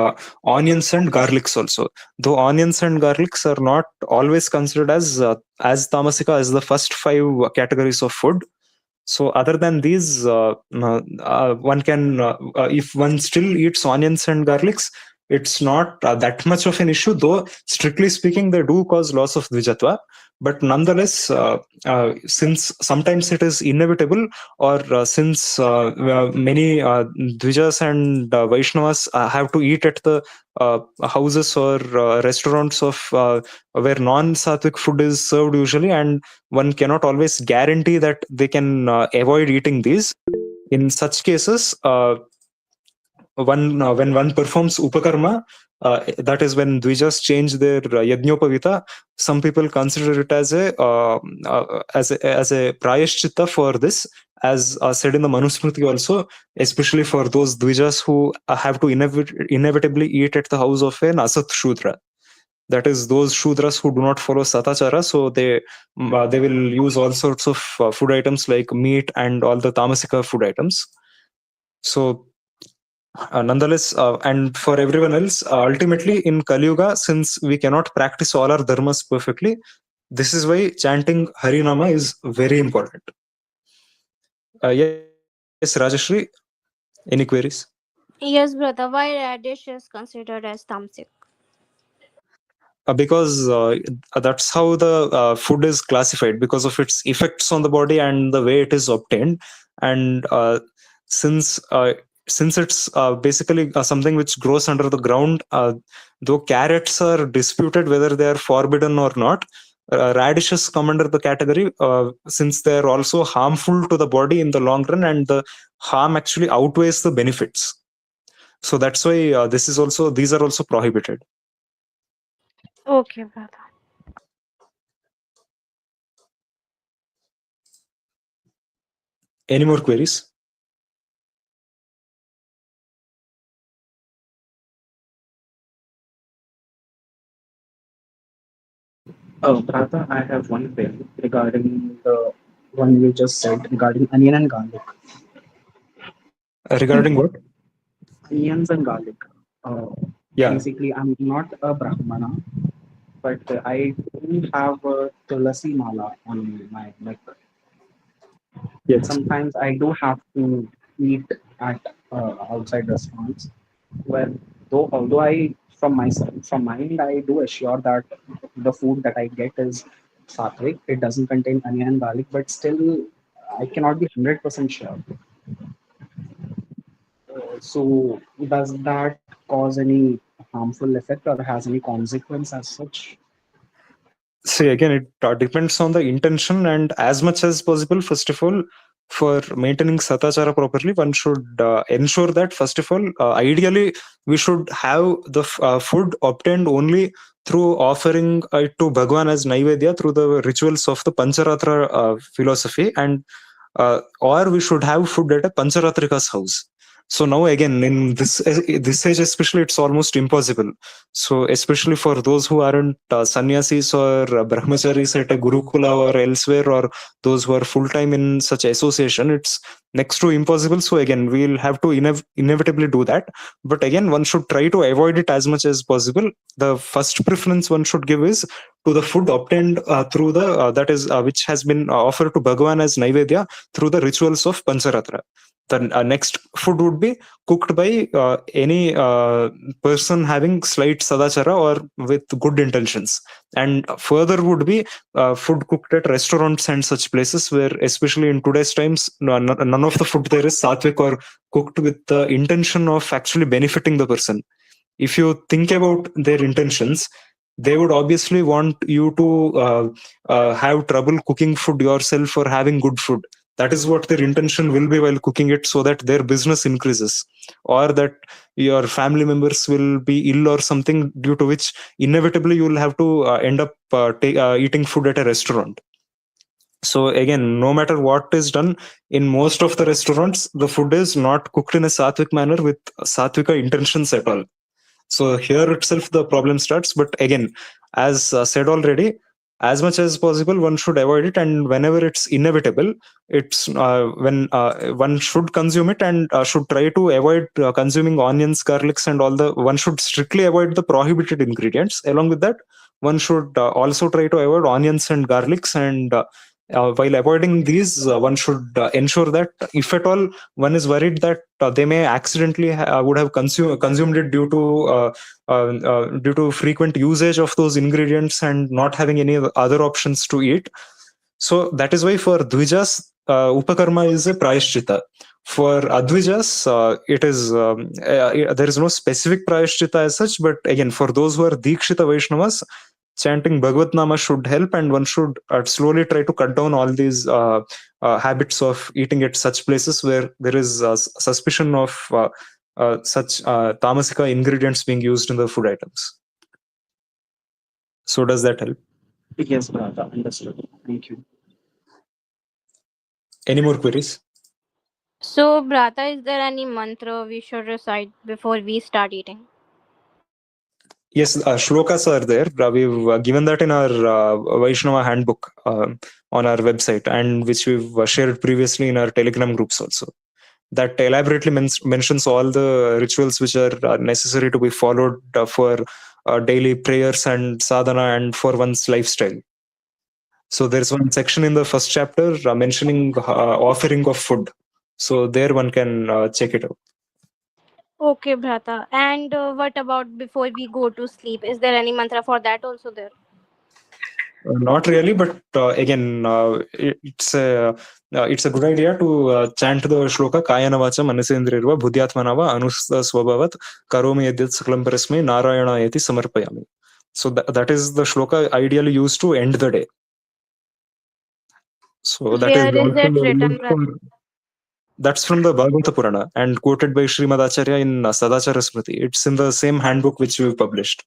Speaker 1: onions and garlics also. Though onions and garlics are not always considered as tamasika as the first 5 categories of food. So other than these, one can, if one still eats onions and garlics, it's not that much of an issue, though strictly speaking, they do cause loss of dvijatva. But nonetheless, since sometimes it is inevitable, or since many dvijas and Vaishnavas have to eat at the houses or restaurants of where non-sattvic food is served usually, and one cannot always guarantee that they can avoid eating these. In such cases, when one performs upakarma, that is when dvijas change their yajnopavita, some people consider it as a prayashchitta for this, as said in the Manusmriti also, especially for those dvijas who have to inevitably eat at the house of an asat shudra. That is those shudras who do not follow satachara, so they will use all sorts of food items like meat and all the tamasika food items. So nonetheless, and for everyone else, ultimately in Kali Yuga, since we cannot practice all our dharmas perfectly, this is why chanting Harinama is very important. Yes, Rajashri, any queries?
Speaker 2: Yes, brother. Why radish is considered as tamasic?
Speaker 1: Because that's how the food is classified, because of its effects on the body and the way it is obtained. And since it's basically something which grows under the ground, though carrots are disputed whether they are forbidden or not, radishes come under the category, since they are also harmful to the body in the long run, and the harm actually outweighs the benefits. So that's why these are also prohibited.
Speaker 2: Okay, brother.
Speaker 1: Any more queries?
Speaker 3: Oh, Pratha, I have one query regarding the one you just said regarding onion and garlic.
Speaker 1: Regarding what?
Speaker 3: Onions and garlic. Uh,
Speaker 1: Yeah.
Speaker 3: Basically, I'm not a Brahmana, but I do have a tulasi mala on my neck.
Speaker 1: Yes.
Speaker 3: Sometimes I do have to eat at outside restaurants where, though although I from my end I do assure that the food that I get is sattvic, it doesn't contain onion and garlic, but still I cannot be 100% sure. So does that cause any harmful effect or has any consequence as such?
Speaker 1: See, again, it depends on the intention, and as much as possible, first of all, for maintaining satachara properly, one should ensure that, first of all, ideally, we should have the food obtained only through offering it to Bhagwan as Naivedya through the rituals of the Pancharatra philosophy. And or we should have food at a Pancharatrika's house. So now again, in this age especially, it's almost impossible. So especially for those who aren't sannyasis or brahmacharis at a gurukula or elsewhere, or those who are full time in such association, it's next to impossible. So again, we'll have to inevitably do that. But again, one should try to avoid it as much as possible. The first preference one should give is to the food obtained through the that is which has been offered to Bhagavan as Naivedya through the rituals of Pancharatra. The next food would be cooked by any person having slight sadachara or with good intentions. And further would be food cooked at restaurants and such places where, especially in today's times, none of the food there is sattvic or cooked with the intention of actually benefiting the person. If you think about their intentions, they would obviously want you to have trouble cooking food yourself or having good food. That is what their intention will be while cooking it, so that their business increases, or that your family members will be ill or something, due to which inevitably you will have to end up eating food at a restaurant. So again, no matter what is done in most of the restaurants, the food is not cooked in a sattvic manner with sattvika intentions at all. So here itself the problem starts. But again, as said already, as much as possible one should avoid it, and whenever it's inevitable, it's when one should consume it, and should try to avoid consuming onions, garlics, and all the, one should strictly avoid the prohibited ingredients. Along with that, one should also try to avoid onions and garlics, and while avoiding these, one should ensure that if at all one is worried that they may accidentally would have consumed it due to frequent usage of those ingredients and not having any other options to eat. So that is why for dvijas, upakarma is a prayashchita. For advijas, it is there is no specific prayashchita as such. But again, for those who are dikshita Vaishnavas, chanting Bhagavad Nama should help, and one should slowly try to cut down all these habits of eating at such places where there is suspicion of such tamasika ingredients being used in the food items. So does that help?
Speaker 3: Yes, Bharata, understood. Thank you.
Speaker 1: Any more queries?
Speaker 2: So, Brata, is there any mantra we should recite before we start eating?
Speaker 1: Yes, shlokas are there. We've given that in our Vaishnava handbook on our website, and which we've shared previously in our Telegram groups also. That elaborately mentions all the rituals which are necessary to be followed for daily prayers and sadhana and for one's lifestyle. So there's one section in the first chapter mentioning offering of food. So there one can check it out.
Speaker 2: Okay, Brata. And what about before we go to sleep? Is there any mantra for that also there?
Speaker 1: Not really, but again, it's a good idea to chant the shloka Kayana vacha manasendrirva buddhyatmanava anusta swabhavat karomi yadyat sakalam parasmai narayana yati samarpayami. So that is the shloka ideally used to end the day. So that is
Speaker 2: Where is
Speaker 1: also
Speaker 2: it written,
Speaker 1: used
Speaker 2: Brata?
Speaker 1: for, that's from the Bhagavata Purana and quoted by Srimad Acharya in Sadachara Smriti. It's in the same handbook which we've published.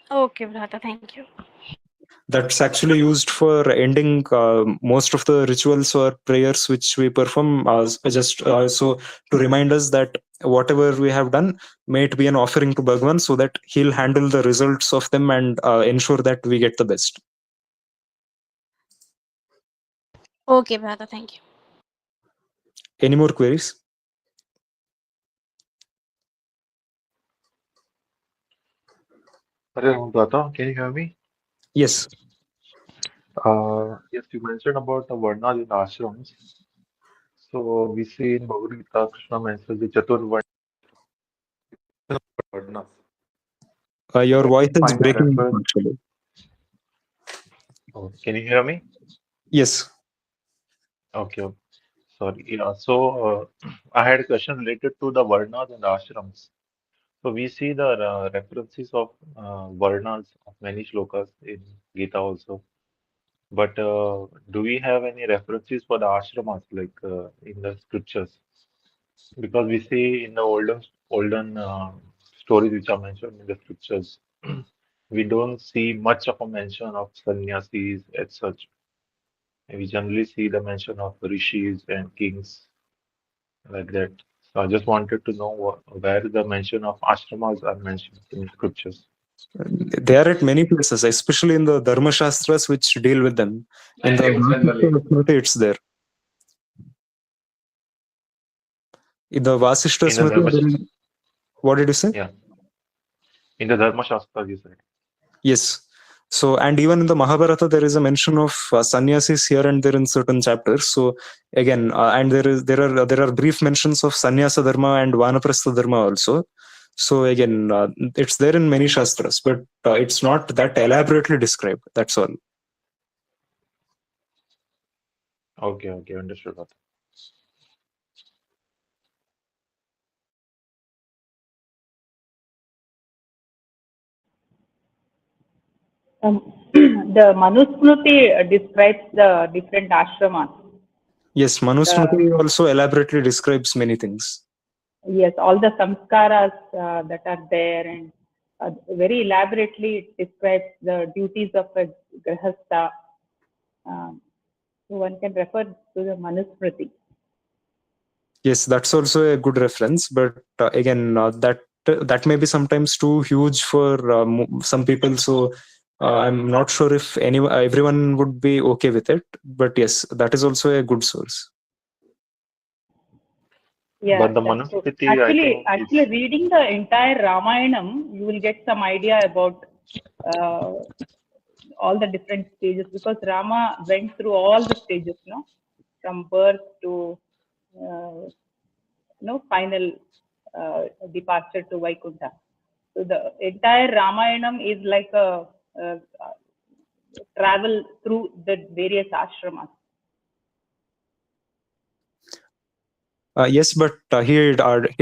Speaker 2: Okay, Brata. Thank you.
Speaker 1: That's actually used for ending most of the rituals or prayers which we perform, just so to remind us that whatever we have done, may it be an offering to Bhagwan, so that he'll handle the results of them and ensure that we get the best.
Speaker 2: Okay, Brata. Thank you.
Speaker 1: Any more queries?
Speaker 4: Data, can you hear me?
Speaker 1: Yes.
Speaker 4: Yes, you mentioned about the Varnas in ashrams. So we see in Bhagavad Gita, Krishna mentions the Chatur Varnas.
Speaker 1: Your
Speaker 4: So I
Speaker 1: voice
Speaker 4: can
Speaker 1: is
Speaker 4: find a
Speaker 1: breaking
Speaker 4: reference.
Speaker 1: actually.
Speaker 4: Oh, can you hear me?
Speaker 1: Yes.
Speaker 4: Okay. Sorry. Yeah. So I had a question related to the Varnas and ashrams. So we see the references of Varnas of many shlokas in Gita also. But do we have any references for the ashramas like in the scriptures? Because we see in the olden stories which are mentioned in the scriptures, we don't see much of a mention of sannyasis as such. We generally see the mention of rishis and kings like that. So I just wanted to know where the mention of ashramas are mentioned in scriptures.
Speaker 1: They are at many places, especially in the Dharma Shastras, which deal with them. In the Vasishta Smriti, it's there. In the Vasishta
Speaker 4: In the Dharma,
Speaker 1: Smriti, what did you say?
Speaker 4: yeah, in the Dharma Shastra, you said.
Speaker 1: Yes. So, and even in the Mahabharata, there is a mention of sannyasis here and there in certain chapters. So, again, and there are brief mentions of sannyasa dharma and vanaprastha dharma also. So, again, it's there in many shastras, but it's not that elaborately described. That's all.
Speaker 4: Okay, okay, understood.
Speaker 5: The Manusmriti describes the different ashramas.
Speaker 1: Yes, Manusmriti also elaborately describes many things.
Speaker 5: Yes, all the samskaras that are there, and very elaborately it describes the duties of a grihastha. So one can refer to the Manusmriti.
Speaker 1: Yes, that's also a good reference, but again, that may be sometimes too huge for some people. So I'm not sure if everyone would be okay with it. But yes, that is also a good source.
Speaker 5: Yeah,
Speaker 4: But the
Speaker 5: that's true.
Speaker 4: Manusmriti, I think,
Speaker 5: Actually,
Speaker 4: is
Speaker 5: reading the entire Ramayanam, you will get some idea about uh, all the different stages, because Rama went through all the stages, no, from birth to final departure to Vaikuntha. So the entire Ramayanam is like a travel through the various ashramas.
Speaker 1: Yes, but he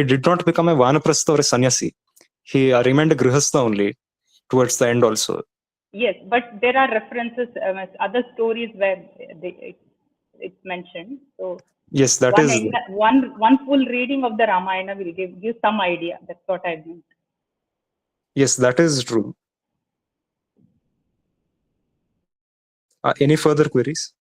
Speaker 1: did not become a vanaprastha or a sannyasi. He remained a grihastha only towards the end also.
Speaker 5: Yes, but there are references, other stories where it's mentioned. So
Speaker 1: Yes, that
Speaker 5: one
Speaker 1: is.
Speaker 5: one full reading of the Ramayana will give you some idea. That's what I meant.
Speaker 1: Yes, that is true. Any further queries?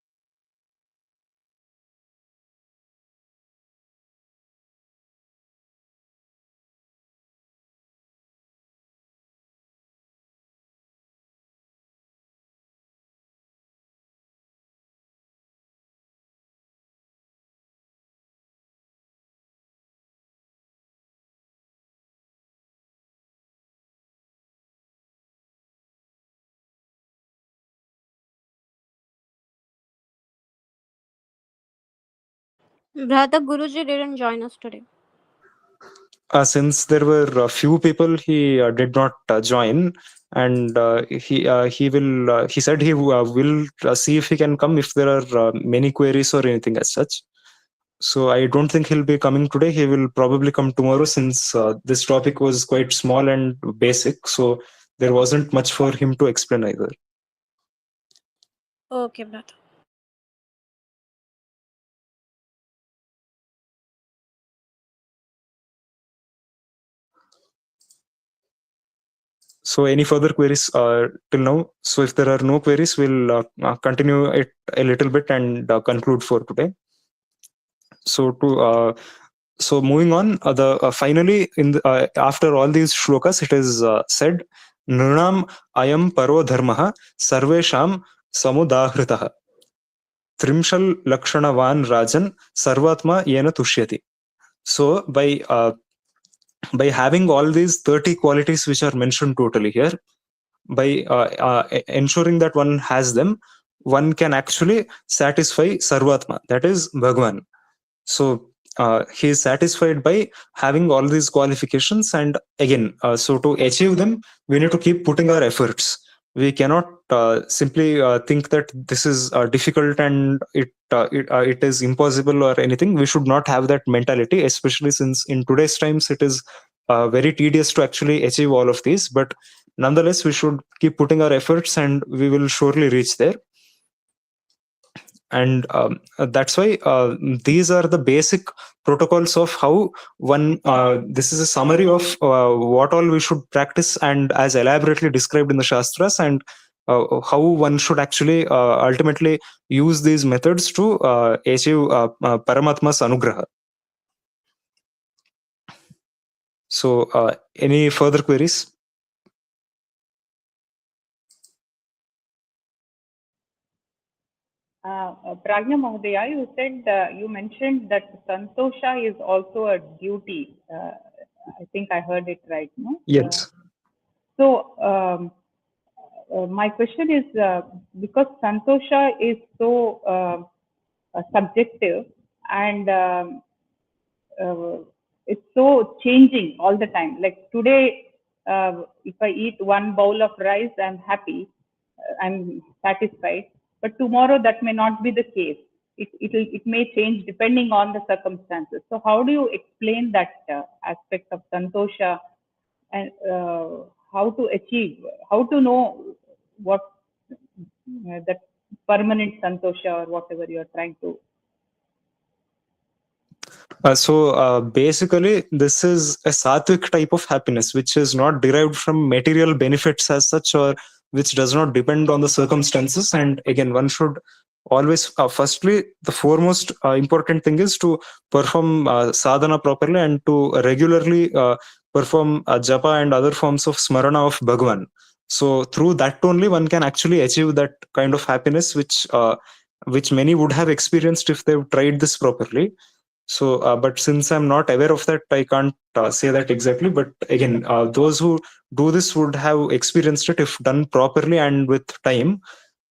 Speaker 2: Brother Guruji didn't join us today.
Speaker 1: Since there were a few people, he did not join, and he said he will see if he can come if there are many queries or anything as such. So I don't think he'll be coming today. He will probably come tomorrow, since this topic was quite small and basic, so there wasn't much for him to explain either.
Speaker 2: Okay, brother.
Speaker 1: So any further queries till now? So if there are no queries, we'll continue it a little bit and conclude for today. So moving on, finally after all these shlokas, it is said, Nrinam ayam paro dharmaha sarvesham samudahritah trimshal lakshanavan rajan sarvatma yena tushyati. So by having all these 30 qualities which are mentioned totally here, by ensuring that one has them, one can actually satisfy Sarvatma, that is Bhagwan. So he is satisfied by having all these qualifications, and again, so to achieve them, we need to keep putting our efforts. We cannot simply think that this is difficult and it is impossible or anything. We should not have that mentality, especially since in today's times it is very tedious to actually achieve all of these. But nonetheless, we should keep putting our efforts, and we will surely reach there. And that's why these are the basic protocols of how one this is a summary of what all we should practice, and as elaborately described in the shastras, and how one should actually ultimately use these methods to achieve Paramatma's anugraha. So, any further queries?
Speaker 5: Pragya Mahodaya, you said, you mentioned that Santosha is also a duty. I think I heard it right, no?
Speaker 1: Yes.
Speaker 5: So, my question is, because Santosha is so subjective and it's so changing all the time. Like today, if I eat one bowl of rice, I'm happy, I'm satisfied. But tomorrow, that may not be the case. It may change depending on the circumstances. So, how do you explain that aspect of Santosha and how to achieve, how to know what that permanent Santosha or whatever you are trying to.
Speaker 1: So basically, this is a sattvic type of happiness, which is not derived from material benefits as such, or which does not depend on the circumstances. And again, one should always, firstly, the foremost important thing is to perform sadhana properly and to regularly perform japa and other forms of smarana of Bhagavan. So through that only one can actually achieve that kind of happiness, which many would have experienced if they've tried this properly. So, but since I'm not aware of that, I can't say that exactly. But again, those who do this would have experienced it if done properly and with time.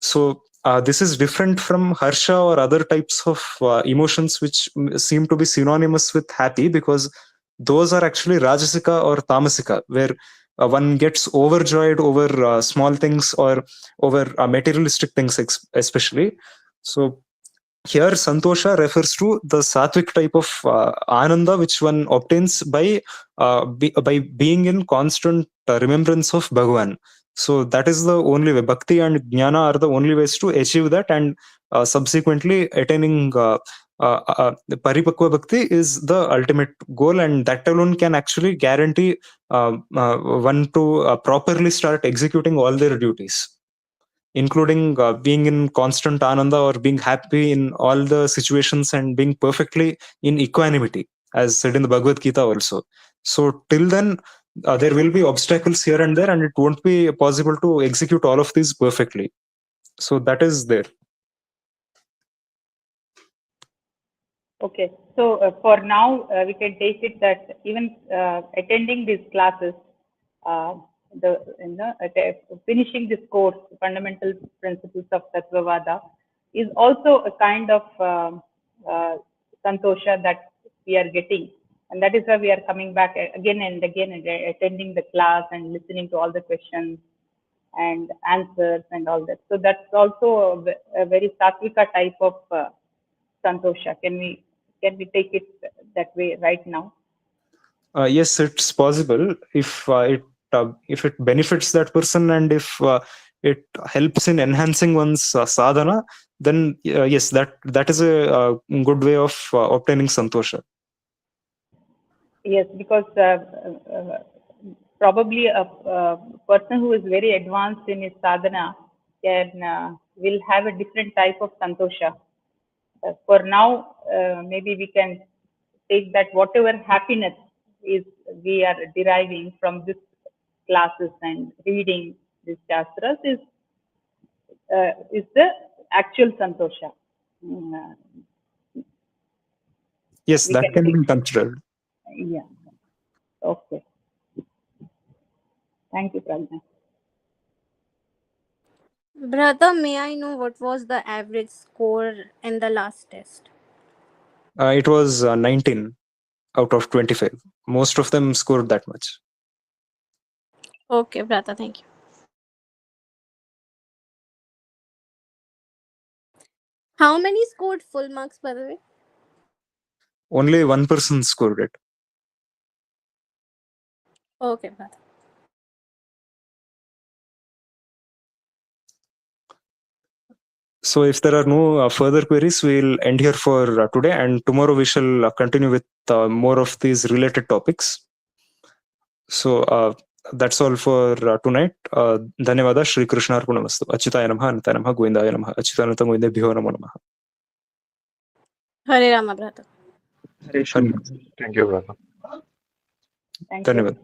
Speaker 1: So, this is different from harsha or other types of emotions which seem to be synonymous with happy, because those are actually rajasika or tamasika, where one gets overjoyed over small things or over materialistic things, especially. So, here, Santosha refers to the sattvic type of ananda which one obtains by being in constant remembrance of Bhagavan. So that is the only way. Bhakti and Jnana are the only ways to achieve that, and subsequently attaining the Paripakva Bhakti is the ultimate goal, and that alone can actually guarantee one to properly start executing all their duties, including being in constant ananda or being happy in all the situations and being perfectly in equanimity, as said in the Bhagavad Gita also. So till then, there will be obstacles here and there, and it won't be possible to execute all of these perfectly. So that is there.
Speaker 5: Okay, so for now, we can take it that even attending these classes, finishing this course, Fundamental Principles of Tattvavaada, is also a kind of santosha that we are getting. And that is why we are coming back again and again and attending the class and listening to all the questions and answers and all that. So that's also a very sattvika type of santosha. Can we take it that way right now?
Speaker 1: Yes, it's possible if it benefits that person, and if it helps in enhancing one's sadhana, then yes, that is a good way of obtaining santosha.
Speaker 5: Yes, because probably a person who is very advanced in his sadhana will have a different type of santosha. For now, maybe we can take that whatever happiness is we are deriving from this classes and reading these shastras is the actual santosha.
Speaker 1: Yes,
Speaker 5: We
Speaker 1: that
Speaker 5: can
Speaker 1: can
Speaker 5: take,
Speaker 1: be considered.
Speaker 5: yeah. Okay. Thank you, Pragna.
Speaker 2: Brother, may I know what was the average score in the last test?
Speaker 1: It was 19 out of 25. Most of them scored that much.
Speaker 2: Okay, brother, thank you. How many scored full marks, by the way?
Speaker 1: Only one person scored it.
Speaker 2: Okay, brother.
Speaker 1: So if there are no further queries, we'll end here for today, and tomorrow we shall continue with more of these related topics. So that's all for tonight. Dhanyavada. Shri Krishna Arpanamastu. Achyutaya namaha, Anantaya namaha, Govindaya namaha. Achyutananta Govindebhyo namo namaha.
Speaker 2: Hare Rama, brother.
Speaker 3: Hare Krishna.
Speaker 4: Thank you, brother.
Speaker 5: Thank you.
Speaker 1: Dhanyavada.